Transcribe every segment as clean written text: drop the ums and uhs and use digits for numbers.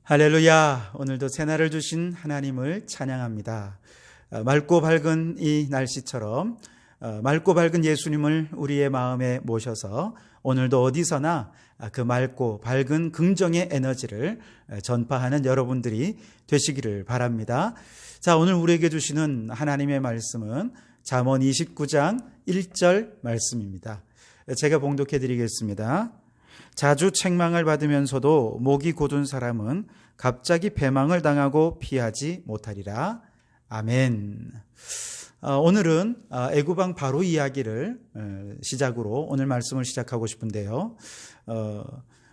할렐루야. 오늘도 새날을 주신 하나님을 찬양합니다. 맑고 밝은 이 날씨처럼 맑고 밝은 예수님을 우리의 마음에 모셔서 오늘도 어디서나 그 맑고 밝은 긍정의 에너지를 전파하는 여러분들이 되시기를 바랍니다. 자, 오늘 우리에게 주시는 하나님의 말씀은 잠언 29장 1절 말씀입니다. 제가 봉독해 드리겠습니다. 자주 책망을 받으면서도 목이 곧은 사람은 갑자기 배망을 당하고 피하지 못하리라. 아멘. 오늘은 애굽왕 바로 이야기를 시작으로 오늘 말씀을 시작하고 싶은데요.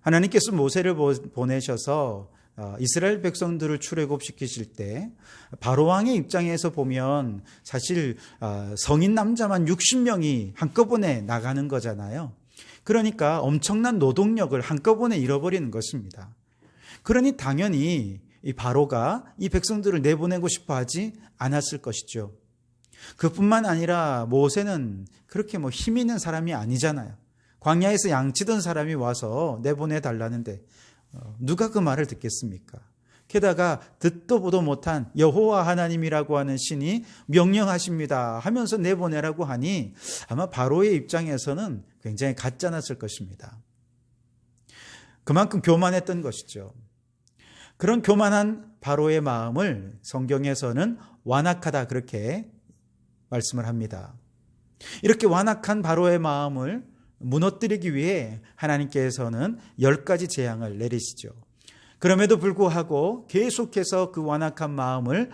하나님께서 모세를 보내셔서 이스라엘 백성들을 출애굽시키실 때 바로왕의 입장에서 보면 사실 성인 남자만 60명이 한꺼번에 나가는 거잖아요. 그러니까 엄청난 노동력을 한꺼번에 잃어버리는 것입니다. 그러니 당연히 이 바로가 이 백성들을 내보내고 싶어 하지 않았을 것이죠. 그뿐만 아니라 모세는 그렇게 힘 있는 사람이 아니잖아요. 광야에서 양치던 사람이 와서 내보내달라는데 누가 그 말을 듣겠습니까? 게다가 듣도 보도 못한 여호와 하나님이라고 하는 신이 명령하십니다 하면서 내보내라고 하니 아마 바로의 입장에서는 굉장히 가짜났을 것입니다. 그만큼 교만했던 것이죠. 그런 교만한 바로의 마음을 성경에서는 완악하다 그렇게 말씀을 합니다. 이렇게 완악한 바로의 마음을 무너뜨리기 위해 하나님께서는 10가지 재앙을 내리시죠. 그럼에도 불구하고 계속해서 그 완악한 마음을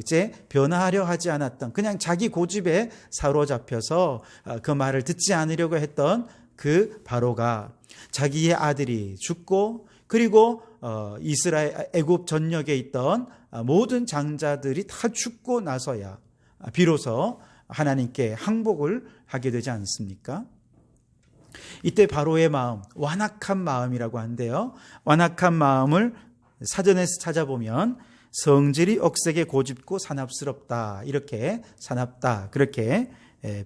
이제 변화하려 하지 않았던, 그냥 자기 고집에 사로잡혀서 그 말을 듣지 않으려고 했던 그 바로가 자기의 아들이 죽고, 그리고 이스라엘 애굽 전역에 있던 모든 장자들이 다 죽고 나서야 비로소 하나님께 항복을 하게 되지 않습니까? 이때 바로의 마음, 완악한 마음이라고 하는데요. 완악한 마음을 사전에서 찾아보면 성질이 억세게 고집고 사납스럽다, 이렇게 사납다 그렇게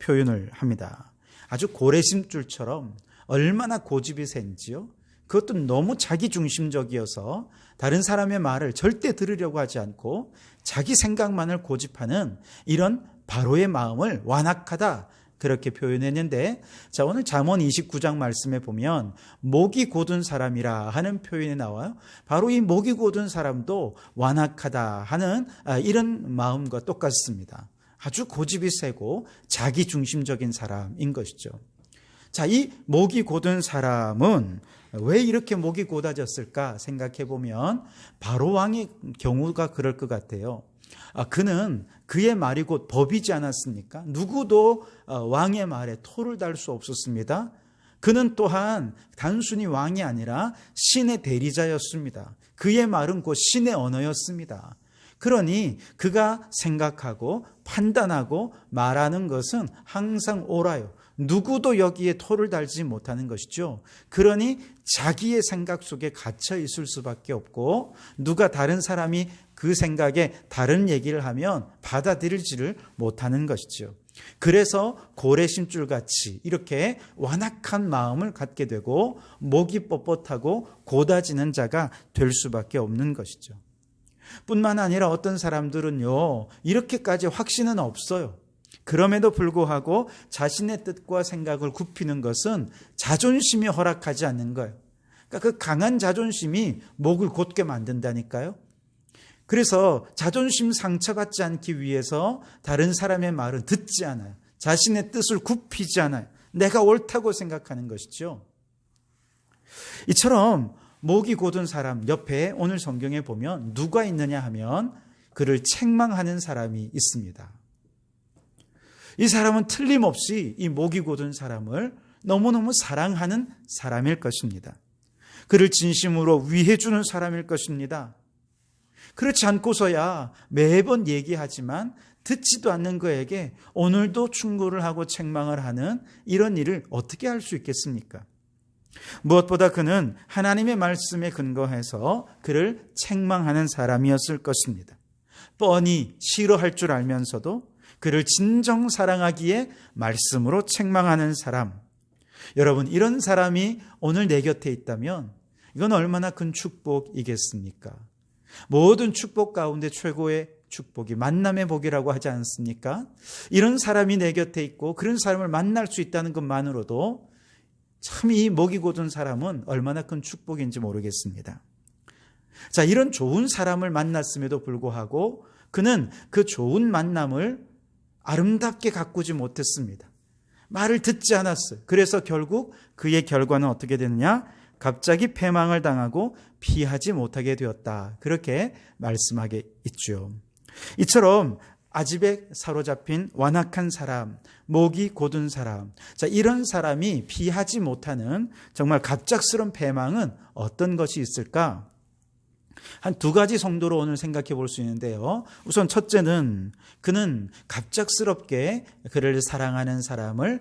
표현을 합니다. 아주 고래심줄처럼 얼마나 고집이 센지요. 그것도 너무 자기중심적이어서 다른 사람의 말을 절대 들으려고 하지 않고 자기 생각만을 고집하는 이런 바로의 마음을 완악하다 그렇게 표현했는데, 자, 오늘 잠언 29장 말씀에 보면 목이 곧은 사람이라 하는 표현이 나와요. 바로 이 목이 곧은 사람도 완악하다 하는 이런 마음과 똑같습니다. 아주 고집이 세고 자기중심적인 사람인 것이죠. 자, 이 목이 곧은 사람은 왜 이렇게 목이 곧아졌을까 생각해 보면 바로왕의 경우가 그럴 것 같아요. 그는 그의 말이 곧 법이지 않았습니까? 누구도 왕의 말에 토를 달 수 없었습니다. 그는 또한 단순히 왕이 아니라 신의 대리자였습니다. 그의 말은 곧 신의 언어였습니다. 그러니 그가 생각하고 판단하고 말하는 것은 항상 옳아요. 누구도 여기에 토를 달지 못하는 것이죠. 그러니 자기의 생각 속에 갇혀 있을 수밖에 없고, 누가 다른 사람이 그 생각에 다른 얘기를 하면 받아들이지를 못하는 것이죠. 그래서 고래심줄같이 이렇게 완악한 마음을 갖게 되고 목이 뻣뻣하고 곧아지는 자가 될 수밖에 없는 것이죠. 뿐만 아니라 어떤 사람들은요, 이렇게까지 확신은 없어요. 그럼에도 불구하고 자신의 뜻과 생각을 굽히는 것은 자존심이 허락하지 않는 거예요. 그러니까 그 강한 자존심이 목을 곧게 만든다니까요. 그래서 자존심 상처받지 않기 위해서 다른 사람의 말은 듣지 않아요. 자신의 뜻을 굽히지 않아요. 내가 옳다고 생각하는 것이죠. 이처럼 목이 곧은 사람 옆에 오늘 성경에 보면 누가 있느냐 하면 그를 책망하는 사람이 있습니다. 이 사람은 틀림없이 이 목이 곧은 사람을 너무너무 사랑하는 사람일 것입니다. 그를 진심으로 위해주는 사람일 것입니다. 그렇지 않고서야 매번 얘기하지만 듣지도 않는 그에게 오늘도 충고를 하고 책망을 하는 이런 일을 어떻게 할 수 있겠습니까? 무엇보다 그는 하나님의 말씀에 근거해서 그를 책망하는 사람이었을 것입니다. 뻔히 싫어할 줄 알면서도 그를 진정 사랑하기에 말씀으로 책망하는 사람. 여러분, 이런 사람이 오늘 내 곁에 있다면 이건 얼마나 큰 축복이겠습니까? 모든 축복 가운데 최고의 축복이 만남의 복이라고 하지 않습니까? 이런 사람이 내 곁에 있고 그런 사람을 만날 수 있다는 것만으로도 참 이 목이 곧은 사람은 얼마나 큰 축복인지 모르겠습니다. 자, 이런 좋은 사람을 만났음에도 불구하고 그는 그 좋은 만남을 아름답게 가꾸지 못했습니다. 말을 듣지 않았어요. 그래서 결국 그의 결과는 어떻게 되느냐? 갑자기 패망을 당하고 피하지 못하게 되었다. 그렇게 말씀하게 있죠. 이처럼 아집에 사로잡힌 완악한 사람, 목이 곧은 사람, 자, 이런 사람이 피하지 못하는 정말 갑작스러운 패망은 어떤 것이 있을까? 한 두 가지 정도로 오늘 생각해 볼 수 있는데요. 우선 첫째는 그는 갑작스럽게 그를 사랑하는 사람을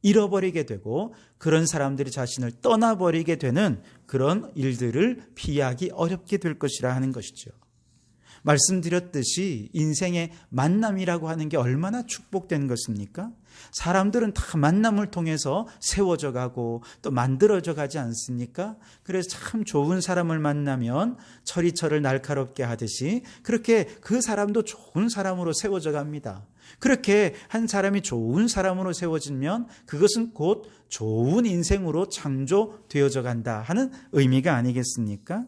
잃어버리게 되고 그런 사람들이 자신을 떠나버리게 되는 그런 일들을 피하기 어렵게 될 것이라 하는 것이죠. 말씀드렸듯이 인생의 만남이라고 하는 게 얼마나 축복된 것입니까? 사람들은 다 만남을 통해서 세워져 가고 또 만들어져 가지 않습니까? 그래서 참 좋은 사람을 만나면 철이 철을 날카롭게 하듯이 그렇게 그 사람도 좋은 사람으로 세워져 갑니다. 그렇게 한 사람이 좋은 사람으로 세워지면 그것은 곧 좋은 인생으로 창조되어져 간다 하는 의미가 아니겠습니까?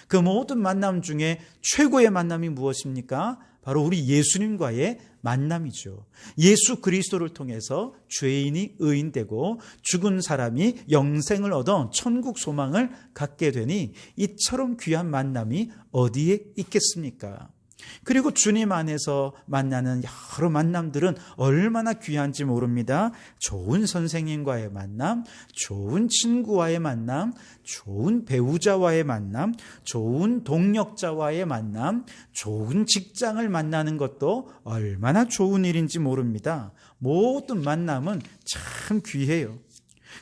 그 모든 만남 중에 최고의 만남이 무엇입니까? 바로 우리 예수님과의 만남이죠. 예수 그리스도를 통해서 죄인이 의인되고 죽은 사람이 영생을 얻어 천국 소망을 갖게 되니 이처럼 귀한 만남이 어디에 있겠습니까? 그리고 주님 안에서 만나는 여러 만남들은 얼마나 귀한지 모릅니다. 좋은 선생님과의 만남, 좋은 친구와의 만남, 좋은 배우자와의 만남, 좋은 동력자와의 만남, 좋은 직장을 만나는 것도 얼마나 좋은 일인지 모릅니다. 모든 만남은 참 귀해요.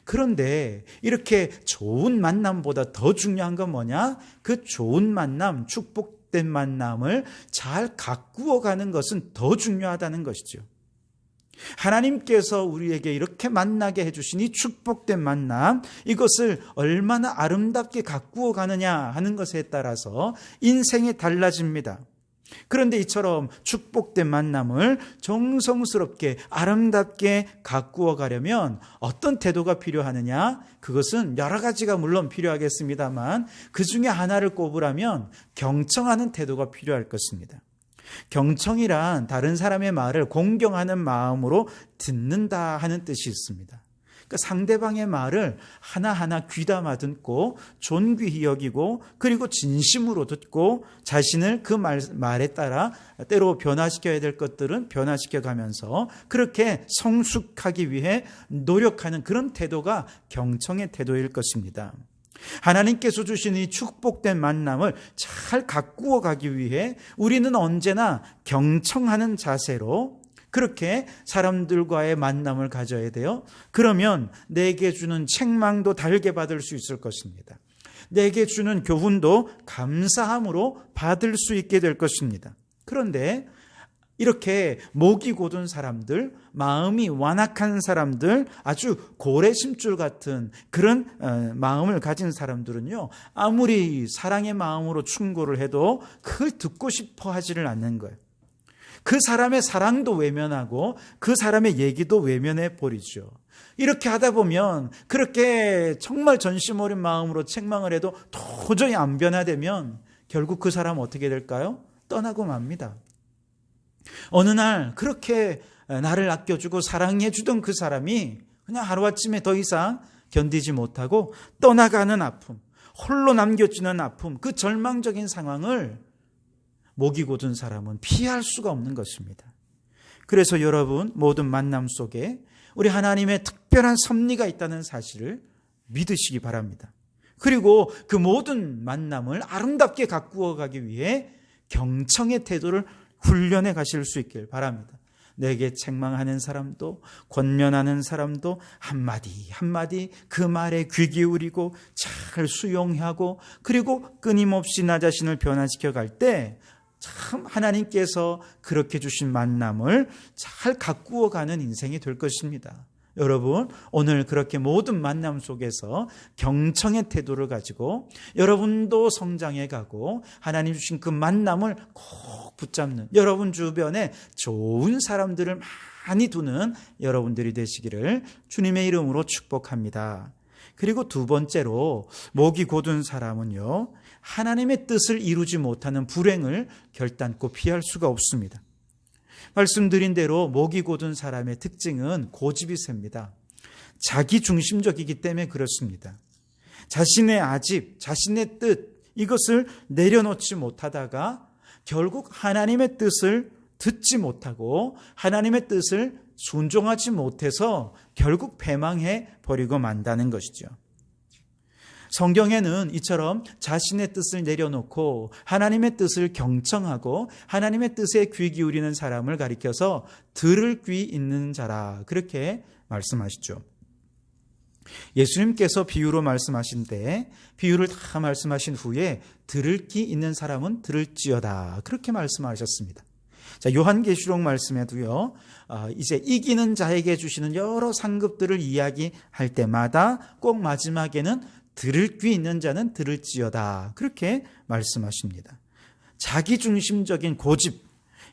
그런데 이렇게 좋은 만남보다 더 중요한 건 뭐냐? 그 좋은 만남, 축복된 만남을 잘 가꾸어 가는 것은 더 중요하다는 것이죠. 하나님께서 우리에게 이렇게 만나게 해주신 이 축복된 만남, 이것을 얼마나 아름답게 가꾸어 가느냐 하는 것에 따라서 인생이 달라집니다. 그런데 이처럼 축복된 만남을 정성스럽게 아름답게 가꾸어 가려면 어떤 태도가 필요하느냐? 그것은 여러 가지가 물론 필요하겠습니다만 그 중에 하나를 꼽으라면 경청하는 태도가 필요할 것입니다. 경청이란 다른 사람의 말을 공경하는 마음으로 듣는다 하는 뜻이 있습니다. 그러니까 상대방의 말을 하나하나 귀담아 듣고 존귀히 여기고 그리고 진심으로 듣고 자신을 그 말에 따라 때로 변화시켜야 될 것들은 변화시켜 가면서 그렇게 성숙하기 위해 노력하는 그런 태도가 경청의 태도일 것입니다. 하나님께서 주신 이 축복된 만남을 잘 가꾸어 가기 위해 우리는 언제나 경청하는 자세로 그렇게 사람들과의 만남을 가져야 돼요. 그러면 내게 주는 책망도 달게 받을 수 있을 것입니다. 내게 주는 교훈도 감사함으로 받을 수 있게 될 것입니다. 그런데 이렇게 목이 곧은 사람들, 마음이 완악한 사람들, 아주 고래심줄 같은 그런 마음을 가진 사람들은요, 아무리 사랑의 마음으로 충고를 해도 그걸 듣고 싶어 하지를 않는 거예요. 그 사람의 사랑도 외면하고 그 사람의 얘기도 외면해 버리죠. 이렇게 하다 보면 그렇게 정말 전심 어린 마음으로 책망을 해도 도저히 안 변화되면 결국 그 사람은 어떻게 될까요? 떠나고 맙니다. 어느 날 그렇게 나를 아껴주고 사랑해주던 그 사람이 그냥 하루아침에 더 이상 견디지 못하고 떠나가는 아픔, 홀로 남겨지는 아픔, 그 절망적인 상황을 목이 곧은 사람은 피할 수가 없는 것입니다. 그래서 여러분 모든 만남 속에 우리 하나님의 특별한 섭리가 있다는 사실을 믿으시기 바랍니다. 그리고 그 모든 만남을 아름답게 가꾸어 가기 위해 경청의 태도를 훈련해 가실 수 있길 바랍니다. 내게 책망하는 사람도 권면하는 사람도 한마디 한마디 그 말에 귀 기울이고 잘 수용하고 그리고 끊임없이 나 자신을 변화시켜 갈 때 참 하나님께서 그렇게 주신 만남을 잘 가꾸어 가는 인생이 될 것입니다. 여러분, 오늘 그렇게 모든 만남 속에서 경청의 태도를 가지고 여러분도 성장해 가고 하나님 주신 그 만남을 꼭 붙잡는, 여러분 주변에 좋은 사람들을 많이 두는 여러분들이 되시기를 주님의 이름으로 축복합니다. 그리고 두 번째로, 목이 곧은 사람은요, 하나님의 뜻을 이루지 못하는 불행을 결단코 피할 수가 없습니다. 말씀드린 대로 목이 곧은 사람의 특징은 고집이 셉니다. 자기 중심적이기 때문에 그렇습니다. 자신의 아집, 자신의 뜻, 이것을 내려놓지 못하다가 결국 하나님의 뜻을 듣지 못하고 하나님의 뜻을 순종하지 못해서 결국 패망해 버리고 만다는 것이죠. 성경에는 이처럼 자신의 뜻을 내려놓고 하나님의 뜻을 경청하고 하나님의 뜻에 귀 기울이는 사람을 가리켜서 들을 귀 있는 자라, 그렇게 말씀하시죠. 예수님께서 비유로 말씀하신 때 비유를 다 말씀하신 후에 들을 귀 있는 사람은 들을지어다, 그렇게 말씀하셨습니다. 자, 요한계시록 말씀에도요, 이제 이기는 자에게 주시는 여러 상급들을 이야기할 때마다 꼭 마지막에는 들을 귀 있는 자는 들을지어다, 그렇게 말씀하십니다. 자기중심적인 고집,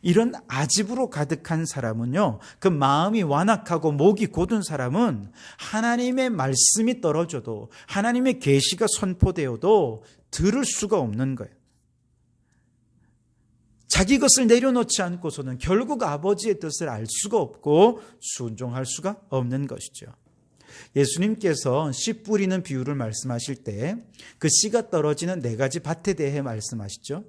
이런 아집으로 가득한 사람은요, 그 마음이 완악하고 목이 곧은 사람은 하나님의 말씀이 떨어져도, 하나님의 계시가 선포되어도 들을 수가 없는 거예요. 자기 것을 내려놓지 않고서는 결국 아버지의 뜻을 알 수가 없고 순종할 수가 없는 것이죠. 예수님께서 씨 뿌리는 비유를 말씀하실 때 그 씨가 떨어지는 4가지 밭에 대해 말씀하시죠.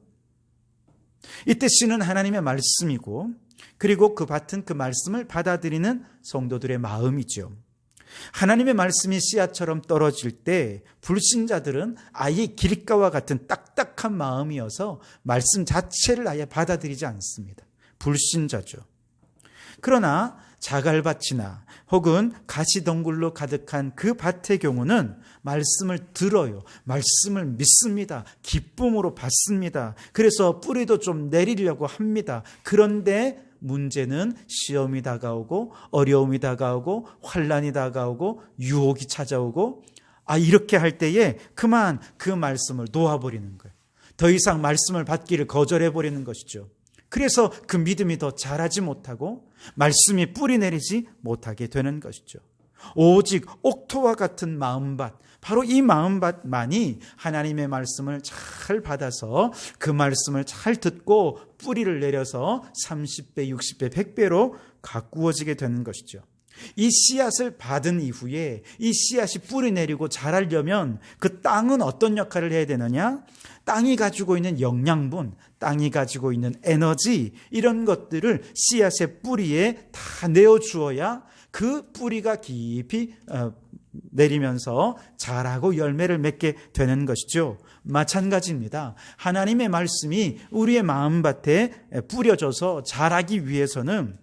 이때 씨는 하나님의 말씀이고, 그리고 그 밭은 그 말씀을 받아들이는 성도들의 마음이죠. 하나님의 말씀이 씨앗처럼 떨어질 때 불신자들은 아예 길가와 같은 딱딱한 마음이어서 말씀 자체를 아예 받아들이지 않습니다. 불신자죠. 그러나 자갈밭이나 혹은 가시덩굴로 가득한 그 밭의 경우는 말씀을 들어요. 말씀을 믿습니다. 기쁨으로 받습니다. 그래서 뿌리도 좀 내리려고 합니다. 그런데 문제는 시험이 다가오고 어려움이 다가오고 환난이 다가오고 유혹이 찾아오고, 이렇게 할 때에 그만 그 말씀을 놓아버리는 거예요. 더 이상 말씀을 받기를 거절해버리는 것이죠. 그래서 그 믿음이 더 자라지 못하고 말씀이 뿌리 내리지 못하게 되는 것이죠. 오직 옥토와 같은 마음밭, 바로 이 마음밭만이 하나님의 말씀을 잘 받아서 그 말씀을 잘 듣고 뿌리를 내려서 30배, 60배, 100배로 가꾸어지게 되는 것이죠. 이 씨앗을 받은 이후에 이 씨앗이 뿌리 내리고 자라려면 그 땅은 어떤 역할을 해야 되느냐? 땅이 가지고 있는 영양분, 땅이 가지고 있는 에너지, 이런 것들을 씨앗의 뿌리에 다 내어주어야 그 뿌리가 깊이 내리면서 자라고 열매를 맺게 되는 것이죠. 마찬가지입니다. 하나님의 말씀이 우리의 마음밭에 뿌려져서 자라기 위해서는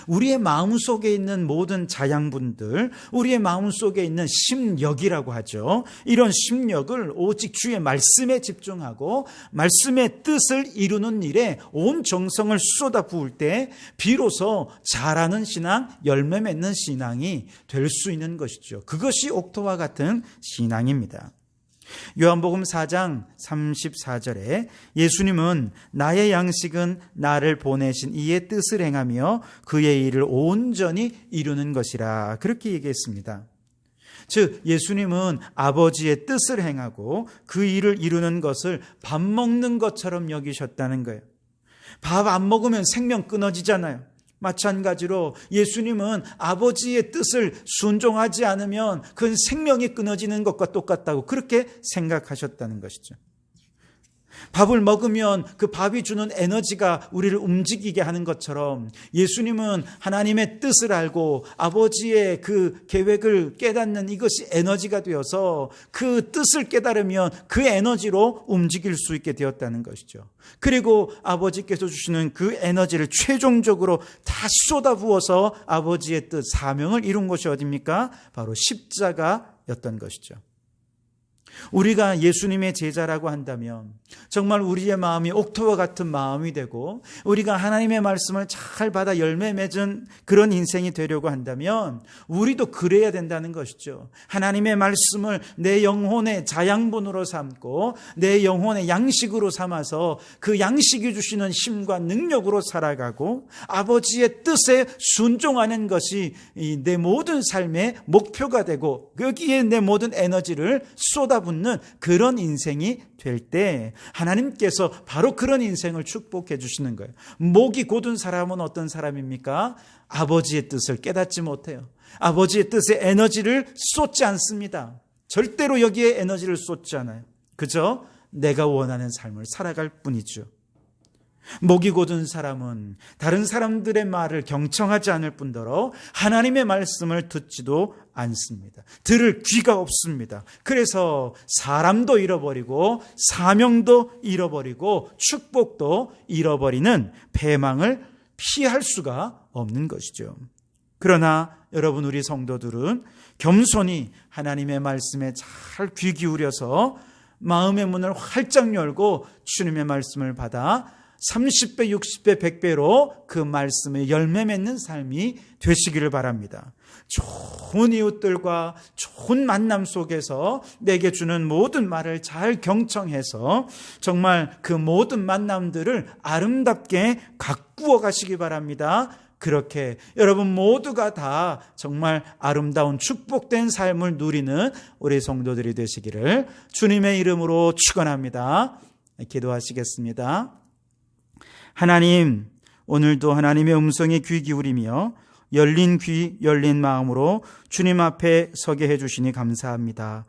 우리의 마음속에 있는 모든 자양분들, 우리의 마음속에 있는 심력이라고 하죠. 이런 심력을 오직 주의 말씀에 집중하고 말씀의 뜻을 이루는 일에 온 정성을 쏟아부을 때 비로소 자라는 신앙, 열매 맺는 신앙이 될 수 있는 것이죠. 그것이 옥토와 같은 신앙입니다. 요한복음 4장 34절에 예수님은 나의 양식은 나를 보내신 이의 뜻을 행하며 그의 일을 온전히 이루는 것이라, 그렇게 얘기했습니다. 즉 예수님은 아버지의 뜻을 행하고 그 일을 이루는 것을 밥 먹는 것처럼 여기셨다는 거예요. 밥 안 먹으면 생명 끊어지잖아요. 마찬가지로 예수님은 아버지의 뜻을 순종하지 않으면 그 생명이 끊어지는 것과 똑같다고 그렇게 생각하셨다는 것이죠. 밥을 먹으면 그 밥이 주는 에너지가 우리를 움직이게 하는 것처럼 예수님은 하나님의 뜻을 알고 아버지의 그 계획을 깨닫는 이것이 에너지가 되어서 그 뜻을 깨달으면 그 에너지로 움직일 수 있게 되었다는 것이죠. 그리고 아버지께서 주시는 그 에너지를 최종적으로 다 쏟아부어서 아버지의 뜻, 사명을 이룬 것이 어디입니까? 바로 십자가였던 것이죠. 우리가 예수님의 제자라고 한다면 정말 우리의 마음이 옥토와 같은 마음이 되고 우리가 하나님의 말씀을 잘 받아 열매 맺은 그런 인생이 되려고 한다면 우리도 그래야 된다는 것이죠. 하나님의 말씀을 내 영혼의 자양분으로 삼고 내 영혼의 양식으로 삼아서 그 양식이 주시는 힘과 능력으로 살아가고 아버지의 뜻에 순종하는 것이 내 모든 삶의 목표가 되고 여기에 내 모든 에너지를 쏟아붓는 그런 인생이 될 때 하나님께서 바로 그런 인생을 축복해 주시는 거예요. 목이 곧은 사람은 어떤 사람입니까? 아버지의 뜻을 깨닫지 못해요. 아버지의 뜻에 에너지를 쏟지 않습니다. 절대로 여기에 에너지를 쏟지 않아요. 그저 내가 원하는 삶을 살아갈 뿐이죠. 목이 곧은 사람은 다른 사람들의 말을 경청하지 않을 뿐더러 하나님의 말씀을 듣지도 않습니다. 들을 귀가 없습니다. 그래서 사람도 잃어버리고 사명도 잃어버리고 축복도 잃어버리는 패망을 피할 수가 없는 것이죠. 그러나 여러분, 우리 성도들은 겸손히 하나님의 말씀에 잘 귀 기울여서 마음의 문을 활짝 열고 주님의 말씀을 받아 30배, 60배, 100배로 그 말씀에 열매 맺는 삶이 되시기를 바랍니다. 좋은 이웃들과 좋은 만남 속에서 내게 주는 모든 말을 잘 경청해서 정말 그 모든 만남들을 아름답게 가꾸어 가시기 바랍니다. 그렇게 여러분 모두가 다 정말 아름다운 축복된 삶을 누리는 우리 성도들이 되시기를 주님의 이름으로 축원합니다. 기도하시겠습니다. 하나님, 오늘도 하나님의 음성에 귀 기울이며 열린 귀, 열린 마음으로 주님 앞에 서게 해주시니 감사합니다.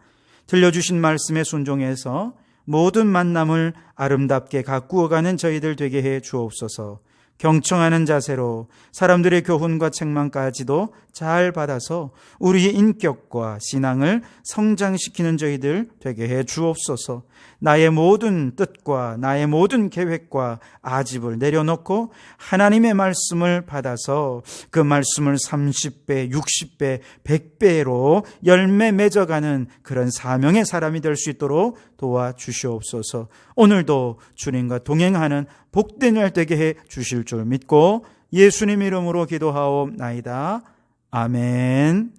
들려주신 말씀에 순종해서 모든 만남을 아름답게 가꾸어가는 저희들 되게 해 주옵소서. 경청하는 자세로 사람들의 교훈과 책망까지도 잘 받아서 우리의 인격과 신앙을 성장시키는 저희들 되게 해 주옵소서. 나의 모든 뜻과 나의 모든 계획과 아집을 내려놓고 하나님의 말씀을 받아서 그 말씀을 30배, 60배, 100배로 열매 맺어가는 그런 사명의 사람이 될 수 있도록 도와주시옵소서. 오늘도 주님과 동행하는 복된 날 되게 해 주실 줄 믿고 예수님 이름으로 기도하옵나이다. 아멘.